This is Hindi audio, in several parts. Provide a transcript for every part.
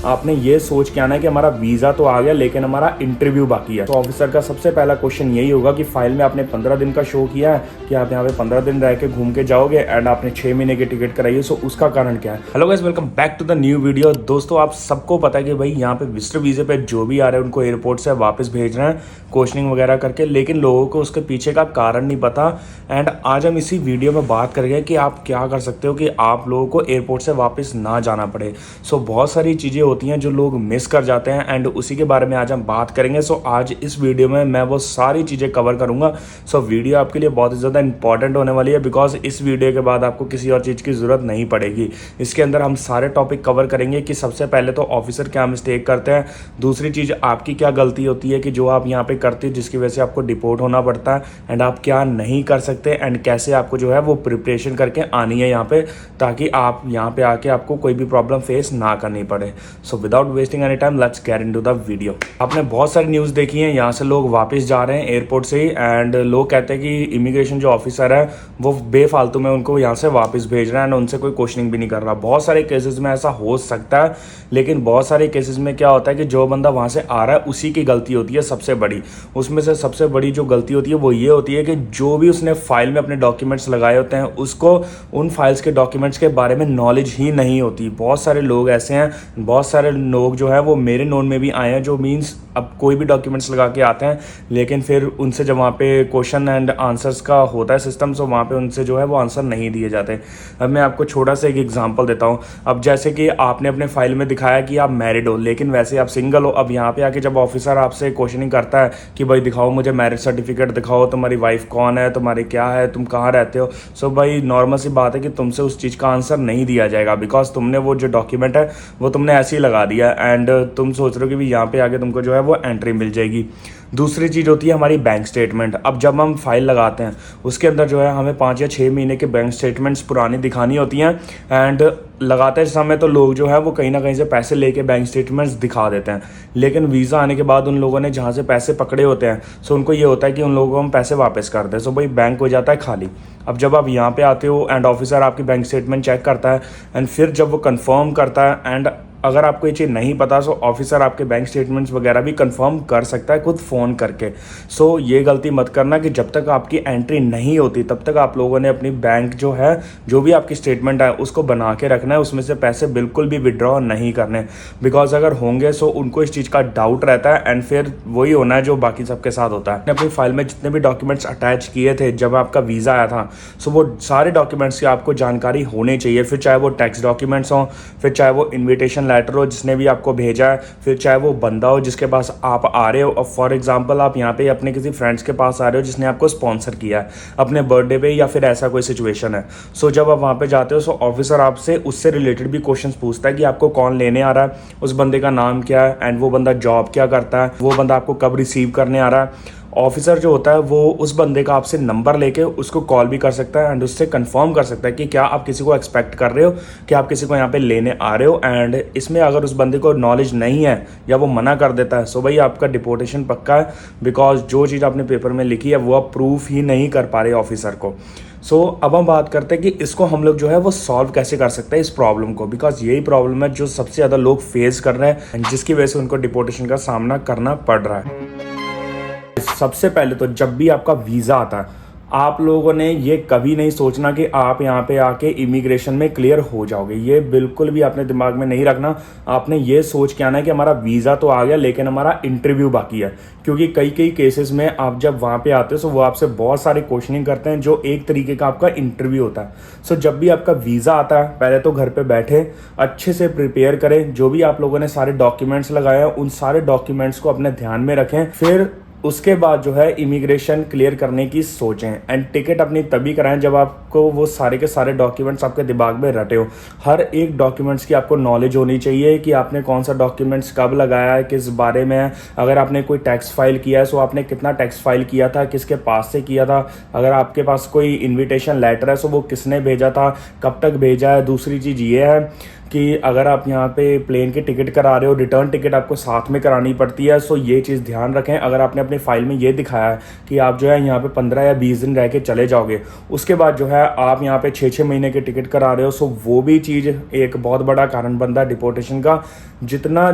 आपने ये सोच के आना है कि हमारा वीज़ा तो आ गया लेकिन हमारा इंटरव्यू बाकी है। तो ऑफिसर का सबसे पहला क्वेश्चन यही होगा कि फाइल में आपने 15 दिन का शो किया है कि आप यहाँ पे 15 दिन रह के घूम के जाओगे एंड आपने 6 महीने की टिकट कराई है, सो उसका कारण क्या है। Hello guys, welcome back to the new video. दोस्तों, आप सबको पता है कि भाई यहाँ पे विजिटर वीज़े पे जो भी आ रहे हैं उनको एयरपोर्ट से वापस भेज रहे हैं क्वेश्चनिंग वगैरह करके, लेकिन लोगों को उसके पीछे का कारण नहीं पता। एंड आज हम इसी वीडियो में बात करेंगे कि आप क्या कर सकते हो कि आप लोगों को एयरपोर्ट से वापस ना जाना पड़े। सो बहुत सारी चीज़ें होती हैं जो लोग मिस कर जाते हैं एंड उसी के बारे में आज हम बात करेंगे। सो आज इस वीडियो में मैं वो सारी चीज़ें कवर करूंगा। सो वीडियो आपके लिए बहुत ही ज़्यादा इंपॉर्टेंट होने वाली है बिकॉज इस वीडियो के बाद आपको किसी और चीज़ की ज़रूरत नहीं पड़ेगी। इसके अंदर हम सारे टॉपिक कवर करेंगे कि सबसे पहले तो ऑफिसर क्या मिस्टेक करते हैं, दूसरी चीज़ आपकी क्या गलती होती है कि जो आप यहाँ पे करते हो जिसकी वजह से आपको डिपोर्ट होना पड़ता है, एंड आप क्या नहीं कर सकते एंड कैसे आपको जो है वो प्रिपरेशन करके आनी है यहाँ पे ताकि आप यहाँ पे आके आपको कोई भी प्रॉब्लम फेस ना करनी पड़े। So without wasting any time let's get into the video. आपने बहुत सारी न्यूज़ देखी है, यहाँ से लोग वापस जा रहे हैं एयरपोर्ट से ही एंड लोग कहते हैं कि इमिग्रेशन जो ऑफिसर है वो बेफालतू में उनको यहाँ से वापस भेज रहा है एंड उनसे कोई क्वेश्चनिंग भी नहीं कर रहा। बहुत सारे केसेस में ऐसा हो सकता है, लेकिन बहुत सारे केसेस में क्या होता है कि जो बंदा वहाँ से आ रहा है उसी की गलती होती है सबसे बड़ी। उसमें से सबसे बड़ी जो गलती होती है वो ये होती है कि जो भी उसने फाइल में अपने डॉक्यूमेंट्स लगाए होते हैं उसको उन फाइल्स के डॉक्यूमेंट्स के बारे में नॉलेज ही नहीं होती। बहुत सारे लोग ऐसे हैं, बहुत सारे लोग जो है वो मेरे नोन में भी आए हैं जो मीन्स अब कोई भी डॉक्यूमेंट्स लगा के आते हैं लेकिन फिर उनसे जब वहाँ पे क्वेश्चन एंड आंसर्स का होता है सिस्टम, तो वहाँ पे उनसे जो है वो आंसर नहीं दिए जाते। अब मैं आपको छोटा सा एक एग्जांपल देता हूँ। अब जैसे कि आपने अपने फाइल में दिखाया कि आप मैरिड हो लेकिन वैसे आप सिंगल हो। अब यहाँ पे आके जब ऑफिसर आपसे क्वेश्चनिंग करता है कि भाई दिखाओ मुझे मैरिज सर्टिफिकेट दिखाओ, तुम्हारी वाइफ कौन है, तुम्हारी क्या है, तुम कहाँ रहते हो। सो भाई नॉर्मल सी बात है कि तुमसे उस चीज़ का आंसर नहीं दिया जाएगा बिकॉज तुमने वो जो डॉक्यूमेंट है वो तुमने ऐसे ही लगा दिया एंड तुम सोच रहे हो कि भी यहाँ पे आके तुमको जो है वो एंट्री मिल जाएगी। दूसरी चीज़ होती है हमारी बैंक स्टेटमेंट। अब जब हम फाइल लगाते हैं उसके अंदर जो है हमें 5 या 6 महीने के बैंक स्टेटमेंट्स पुरानी दिखानी होती हैं एंड लगाते समय तो लोग जो है वो कहीं ना कहीं से पैसे लेके बैंक स्टेटमेंट्स दिखा देते हैं, लेकिन वीज़ा आने के बाद उन लोगों ने जहाँ से पैसे पकड़े होते हैं सो उनको ये होता है कि उन लोगों को हम पैसे वापस कर दें। सो भाई बैंक हो जाता है खाली। अब जब आप यहाँ पे आते हो एंड ऑफिसर आपकी बैंक स्टेटमेंट चेक करता है एंड फिर जब वो कंफर्म करता है एंड अगर आपको ये चीज़ नहीं पता सो ऑफिसर आपके बैंक स्टेटमेंट्स वगैरह भी कंफर्म कर सकता है खुद फ़ोन करके। सो ये गलती मत करना कि जब तक आपकी एंट्री नहीं होती तब तक आप लोगों ने अपनी बैंक जो है जो भी आपकी स्टेटमेंट है उसको बना के रखना है, उसमें से पैसे बिल्कुल भी विड्रॉ नहीं करने बिकॉज अगर होंगे सो उनको इस चीज़ का डाउट रहता है एंड फिर वही होना है जो बाकी सबके साथ होता है। अपनी फाइल में जितने भी डॉक्यूमेंट्स अटैच किए थे जब आपका वीज़ा आया था सो वो सारे डॉक्यूमेंट्स की आपको जानकारी होनी चाहिए, फिर चाहे वो टैक्स डॉक्यूमेंट्स हों, फिर चाहे वो इन्विटेशन लेटर हो जिसने भी आपको भेजा है, फिर चाहे वो बंदा हो जिसके पास आप आ रहे हो। और फॉर एग्जांपल आप यहाँ पे अपने किसी फ्रेंड्स के पास आ रहे हो जिसने आपको स्पॉन्सर किया है अपने बर्थडे पे या फिर ऐसा कोई सिचुएशन है। सो जब आप वहाँ पे जाते हो सो ऑफिसर आपसे उससे रिलेटेड भी क्वेश्चंस पूछता है कि आपको कौन लेने आ रहा है, उस बंदे का नाम क्या है एंड वो बंदा जॉब क्या करता है, वो बंदा आपको कब रिसीव करने आ रहा है। ऑफिसर जो होता है वो उस बंदे का आपसे नंबर लेके उसको कॉल भी कर सकता है एंड उससे कंफर्म कर सकता है कि क्या आप किसी को एक्सपेक्ट कर रहे हो, कि आप किसी को यहाँ पे लेने आ रहे हो। एंड इसमें अगर उस बंदे को नॉलेज नहीं है या वो मना कर देता है सो भाई आपका डिपोर्टेशन पक्का है बिकॉज जो चीज़ आपने पेपर में लिखी है वो आप प्रूफ ही नहीं कर पा रहे ऑफिसर को। सो अब हम बात करते हैं कि इसको हम लोग जो है वो सॉल्व कैसे कर सकते हैं इस प्रॉब्लम को, बिकॉज यही प्रॉब्लम है जो सबसे ज़्यादा लोग फेस कर रहे हैं एंड जिसकी वजह से उनको डिपोर्टेशन का सामना करना पड़ रहा है। सबसे पहले तो जब भी आपका वीज़ा आता है आप लोगों ने ये कभी नहीं सोचना कि आप यहाँ पे आके इमिग्रेशन में क्लियर हो जाओगे। ये बिल्कुल भी आपने दिमाग में नहीं रखना। आपने ये सोच के आना है कि हमारा वीज़ा तो आ गया लेकिन हमारा इंटरव्यू बाकी है, क्योंकि कई कई केसेस में आप जब वहाँ पे आते हो तो वो आपसे बहुत सारे क्वेश्चनिंग करते हैं जो एक तरीके का आपका इंटरव्यू होता है। सो जब भी आपका वीज़ा आता है पहले तो घर पे बैठे अच्छे से प्रिपेयर करें, जो भी आप लोगों ने सारे डॉक्यूमेंट्स लगाए हैं उन सारे डॉक्यूमेंट्स को अपने ध्यान में रखें, फिर उसके बाद जो है इमिग्रेशन क्लियर करने की सोचें एंड टिकट अपनी तभी कराएं जब आपको वो सारे के सारे डॉक्यूमेंट्स आपके दिमाग में रटे हो। हर एक डॉक्यूमेंट्स की आपको नॉलेज होनी चाहिए कि आपने कौन सा डॉक्यूमेंट्स कब लगाया है, किस बारे में है। अगर आपने कोई टैक्स फाइल किया है सो आपने कितना टैक्स फाइल किया था, किसके पास से किया था। अगर आपके पास कोई इन्विटेशन लेटर है सो वो किसने भेजा था, कब तक भेजा है। दूसरी चीज़ ये है कि अगर आप यहाँ पे प्लेन की टिकट करा रहे हो, रिटर्न टिकट आपको साथ में करानी पड़ती है। सो ये चीज़ ध्यान रखें। अगर आपने अपनी फाइल में ये दिखाया है कि आप जो है यहाँ पे 15 या 20 दिन रह के चले जाओगे, उसके बाद जो है आप यहाँ पे 6-6 महीने की टिकट करा रहे हो, सो वो भी चीज़ एक बहुत बड़ा कारण बनता है डिपोर्टेशन का। जितना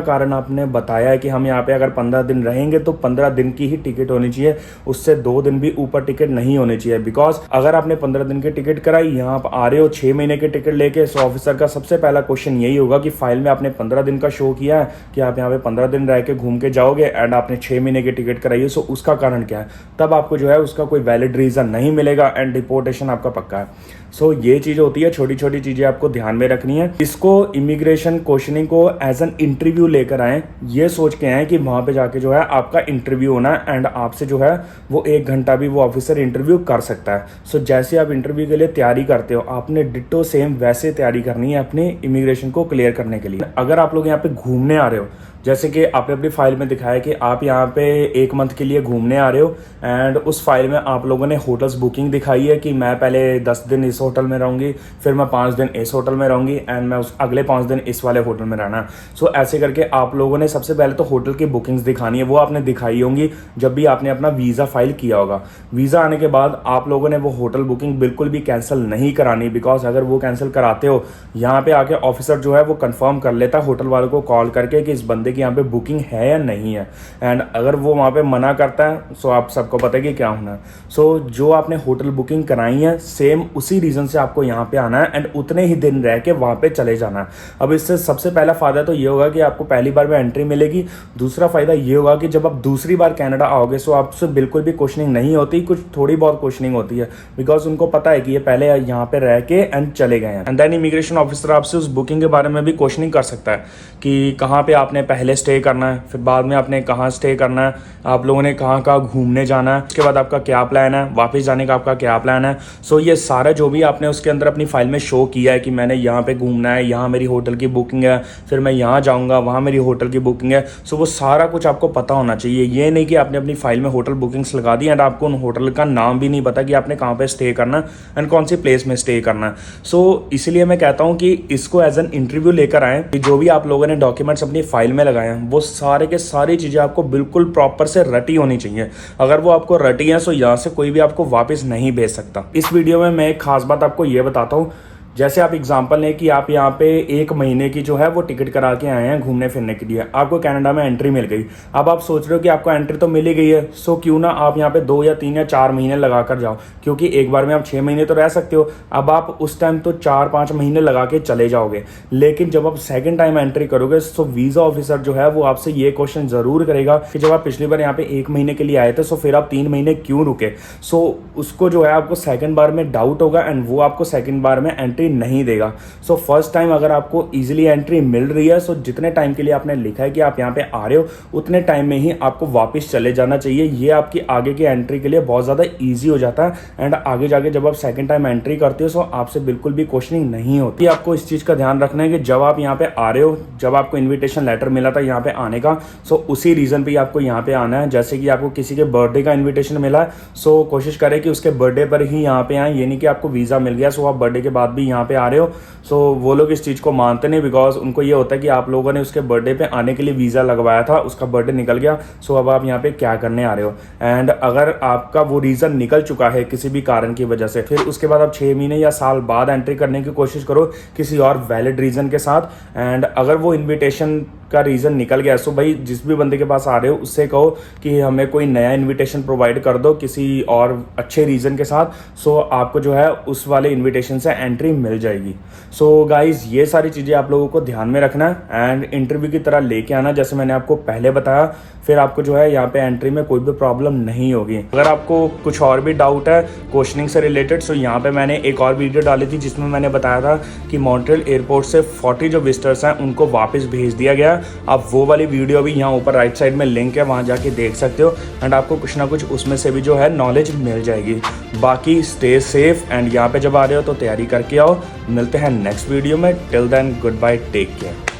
कारण आपने बताया है कि हम यहाँ पे अगर 15 दिन रहेंगे तो 15 दिन की ही टिकट होनी चाहिए, उससे 2 दिन भी ऊपर टिकट नहीं होनी चाहिए। बिकॉज अगर आपने 15 दिन की टिकट कराई, यहाँ आप आ रहे हो 6 महीने की टिकट लेके, सो ऑफिसर का सबसे पहला क्वेश्चन यही होगा कि फाइल में आपने 15 दिन का शो किया है कि आप यहाँ पे 15 दिन रह के घूम के जाओगे एंड आपने 6 महीने की टिकट कराई है, सो उसका कारण क्या है। तब आपको जो है उसका कोई वैलिड रीजन नहीं मिलेगा एंड डिपोर्टेशन आपका पक्का है। सो ये चीज़ होती है, छोटी छोटी चीज़ें आपको ध्यान में रखनी है। इसको इमिग्रेशन क्वेश्चनिंग को एज एन इंटरव्यू लेकर आए, ये सोच के आए कि वहाँ पे जाके जो है आपका इंटरव्यू होना है एंड आपसे जो है वो 1 घंटा भी वो ऑफिसर इंटरव्यू कर सकता है। सो जैसे आप इंटरव्यू के लिए तैयारी करते हो, आपने डिट्टो सेम वैसे तैयारी करनी है अपनी इमिग्रेशन को क्लियर करने के लिए। अगर आप लोग यहाँ पे घूमने आ रहे हो, जैसे कि आपने अपनी फाइल में दिखाया कि आप यहाँ पे 1 मंथ के लिए घूमने आ रहे हो एंड उस फाइल में आप लोगों ने होटल्स बुकिंग दिखाई है कि मैं पहले 10 दिन इस होटल में रहूँगी, फिर मैं 5 दिन इस होटल में रहूँगी एंड मैं उस अगले 5 दिन इस वाले होटल में रहना। सो ऐसे करके आप लोगों ने सबसे पहले तो होटल की बुकिंग्स दिखानी है, वो आपने दिखाई होंगी जब भी आपने अपना वीज़ा फाइल किया होगा। वीज़ा आने के बाद आप लोगों ने वो होटल बुकिंग बिल्कुल भी कैंसिल नहीं करानी, बिकॉज अगर वो कैंसिल कराते हो, यहाँ पे आके ऑफिसर जो है वो कंफर्म कर लेता है होटल वालों को कॉल करके कि इस बंदे की यहाँ पे बुकिंग है या नहीं है। एंड अगर वो वहाँ पे मना करता है, सो आप सबको पता है कि क्या होना है। सो जो आपने होटल बुकिंग कराई है, सेम उसी रीज़न से आपको यहाँ पे आना है एंड उतने ही दिन रह के वहाँ पे चले जाना है। अब इससे सबसे पहला फ़ायदा तो ये होगा कि आपको पहली बार में एंट्री मिलेगी। दूसरा फ़ायदा ये होगा कि जब आप दूसरी बार कनाडा आओगे, सो आपसे बिल्कुल भी क्वेश्चनिंग नहीं होती, कुछ थोड़ी बहुत क्वेश्चनिंग होती है, बिकॉज उनको पता है कि ये पहले यहाँ पे रह के एंड चले गए हैं। एंड देन इमिग्रेशन ऑफिसर आपसे उस बुकिंग के बारे में भी क्वेश्चनिंग कर सकता है कि कहाँ पे आपने पहले स्टे करना है, फिर बाद में आपने कहाँ स्टे करना है, आप लोगों ने कहाँ कहाँ घूमने जाना है, उसके बाद आपका क्या प्लान है, वापस जाने का आपका क्या प्लान है। सो ये सारा जो भी आपने उसके अंदर अपनी फाइल में शो किया है कि मैंने यहाँ पे घूमना है, यहाँ मेरी होटल की बुकिंग है, फिर मैं यहाँ जाऊँगा, वहाँ मेरी होटल की बुकिंग है। सो वो सारा कुछ आपको पता होना चाहिए। ये नहीं कि आपने अपनी फाइल में होटल बुकिंग्स लगा दी एंड आपको उन होटल का नाम भी नहीं पता कि आपने कहाँ पे स्टे करना है एंड कौन सी प्लेस में स्टे करना है। सो इसलिए मैं कहता हूँ कि इसको एज एन इंटरव्यू लेकर आएँ कि जो भी आप लोगों ने डॉक्यूमेंट्स अपनी फाइल में लगाए हैं, वो सारे के सारी चीज़ें आपको बिल्कुल प्रॉपर से रटी होनी चाहिए। अगर वो आपको रटी है, सो यहाँ से कोई भी आपको वापस नहीं भेज सकता। इस वीडियो में मैं एक खास बात आपको ये बताता हूँ। जैसे आप एग्जांपल लें कि आप यहाँ पे 1 महीने की जो है वो टिकट करा के आए हैं घूमने फिरने के लिए, आपको कनाडा में एंट्री मिल गई। अब आप सोच रहे हो कि आपको एंट्री तो मिल ही गई है, सो क्यों ना आप यहाँ पे 2 या 3 या 4 महीने लगा कर जाओ, क्योंकि एक बार में आप 6 महीने तो रह सकते हो। अब आप उस टाइम तो 4-5 महीने लगा के चले जाओगे, लेकिन जब आप सेकेंड टाइम एंट्री करोगे, सो वीज़ा ऑफिसर जो है वो आपसे ये क्वेश्चन ज़रूर करेगा कि जब आप पिछली बार यहाँ पे 1 महीने के लिए आए थे, सो फिर आप 3 महीने क्यों रुके। सो उसको जो है आपको सेकेंड बार में डाउट होगा एंड वो आपको सेकेंड बार में एंट्री नहीं देगा। सो फर्स्ट टाइम अगर आपको इजीली एंट्री मिल रही है, सो जितने टाइम के लिए आपने लिखा है कि आप यहाँ पे आ रहे हो, उतने टाइम में ही आपको वापस चले जाना चाहिए। ये आपकी आगे की एंट्री के लिए बहुत ज़्यादा इजी हो जाता है एंड आगे जाके जब आप सेकंड टाइम एंट्री करते हो, सो आपसे बिल्कुल भी क्वेश्चनिंग नहीं होती। आपको इस चीज़ का ध्यान रखना है कि जब आप यहाँ पे आ रहे हो, जब आपको इन्विटेशन लेटर मिला था यहाँ पे आने का, सो उसी रीज़न पर आपको यहाँ पे आना है। जैसे कि आपको किसी के बर्थडे का इन्विटेशन मिला है, सो कोशिश करें कि उसके बर्थडे पर ही यहाँ पे आए। ये नहीं कि आपको वीज़ा मिल गया, सो आप बर्थडे के बाद भी यहाँ पे आ रहे हो। सो वो लोग इस चीज़ को मानते नहीं, बिकॉज उनको ये होता है कि आप लोगों ने उसके बर्थडे पे आने के लिए वीज़ा लगवाया था, उसका बर्थडे निकल गया, सो अब आप यहाँ पे क्या करने आ रहे हो। एंड अगर आपका वो रीज़न निकल चुका है किसी भी कारण की वजह से, फिर उसके बाद आप 6 महीने या साल बाद एंट्री करने की कोशिश करो किसी और वैलिड रीज़न के साथ। एंड अगर वो इन्विटेशन का रीज़न निकल गया, सो भाई जिस भी बंदे के पास आ रहे हो उससे कहो कि हमें कोई नया इन्विटेशन प्रोवाइड कर दो किसी और अच्छे रीज़न के साथ, सो आपको जो है उस वाले इन्विटेशन से एंट्री मिल जाएगी। सो गाइज ये सारी चीज़ें आप लोगों को ध्यान में रखना है एंड इंटरव्यू की तरह लेके आना, जैसे मैंने आपको पहले बताया। फिर आपको जो है यहाँ पे एंट्री में कोई भी प्रॉब्लम नहीं होगी। अगर आपको कुछ और भी डाउट है क्वेश्चनिंग से रिलेटेड, सो यहाँ पे मैंने एक और वीडियो डाली थी जिसमें मैंने बताया था कि मॉन्ट्रियल एयरपोर्ट से 40 जो विजिटर्स हैं उनको वापस भेज दिया गया। आप वो वाली वीडियो भी यहाँ ऊपर राइट साइड में लिंक है, वहाँ जाके देख सकते हो एंड आपको कुछ ना कुछ उसमें से भी जो है नॉलेज मिल जाएगी। बाकी स्टे सेफ एंड यहाँ पे जब आ रहे हो तो तैयारी करके आओ। मिलते हैं नेक्स्ट वीडियो में। Till then good bye, take care.